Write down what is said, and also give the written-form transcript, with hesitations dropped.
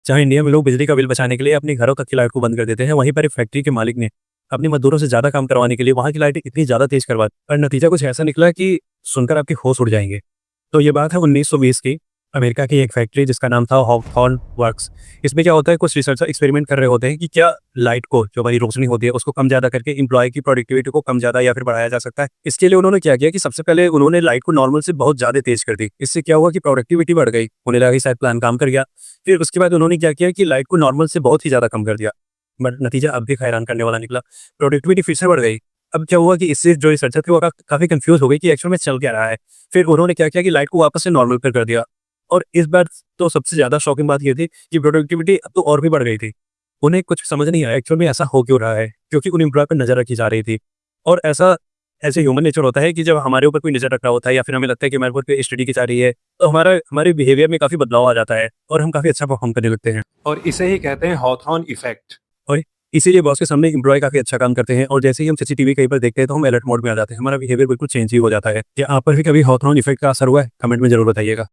जहाँ इंडिया में लोग बिजली का बिल बचाने के लिए अपने घरों तक की लाइट को बंद कर देते हैं, वहीं पर एक फैक्ट्री के मालिक ने अपने मजदूरों से ज़्यादा काम करवाने के लिए वहाँ की लाइटें इतनी ज़्यादा तेज़ करवा दी और नतीजा कुछ ऐसा निकला कि सुनकर आपके होश उड़ जाएँगे। तो ये बात है 1920 की, अमेरिका की एक फैक्ट्री जिसका नाम था हॉवथॉर्न वर्क्स। इसमें क्या होता है, कुछ रिसर्चर एक्सपेरिमेंट कर रहे होते हैं कि क्या लाइट को, जो हमारी रोशनी होती है, उसको कम ज़्यादा करके एम्प्लॉय की प्रोडक्टिविटी को कम ज़्यादा या फिर बढ़ाया जा सकता है। इसके लिए उन्होंने क्या किया कि सबसे पहले उन्होंने लाइट को नॉर्मल से बहुत ज़्यादा तेज़ कर दी। इससे क्या हुआ कि प्रोडक्टिविटी बढ़ गई, उन्हें लगा कि शायद प्लान काम कर गया। फिर उसके बाद उन्होंने क्या किया कि लाइट को नॉर्मल से बहुत ही ज़्यादा कम कर दिया, बट नतीजा अब भी हैरान करने वाला निकला। प्रोडक्टिविटी फिर से बढ़ गई। अब क्या हुआ कि इससे जो रिसर्चर थे वो काफ़ी कंफ्यूज हो गए कि एक्चुअल में चल क्या रहा है। फिर उन्होंने क्या किया कि लाइट को वापस से नॉर्मल पे कर दिया और इस बार तो सबसे ज़्यादा शॉकिंग बात ये थी कि प्रोडक्टिविटी अब तो और भी बढ़ गई थी। उन्हें कुछ समझ नहीं आया एक्चुअल में ऐसा हो क्यों रहा है, क्योंकि उन एम्प्लॉय पर नज़र रखी जा रही थी। और ऐसे ह्यूमन नेचर होता है कि जब हमारे ऊपर कोई नज़र रख रहा होता है या फिर हमें लगता है कि हमारे ऊपर कोई स्टडी की जा रही है, तो हमारे बिहेवियर में काफ़ी बदलाव आ जाता है और हम काफ़ी अच्छा परफॉर्म करने लगते हैं। और इसे ही कहते हैं हॉथॉर्न इफेक्ट। और इसीलिए बॉस के सामने एम्प्लॉय काफ़ी अच्छा काम करते हैं और जैसे ही हम सीसीटीवी कहीं पर देखते हैं तो हम अलर्ट मोड में आ जाते हैं, हमारा बिहेवियर बिल्कुल चेंज ही हो जाता है। क्या आप पर भी कभी हॉथॉर्न इफेक्ट का असर हुआ है? कमेंट में ज़रूर बताइएगा।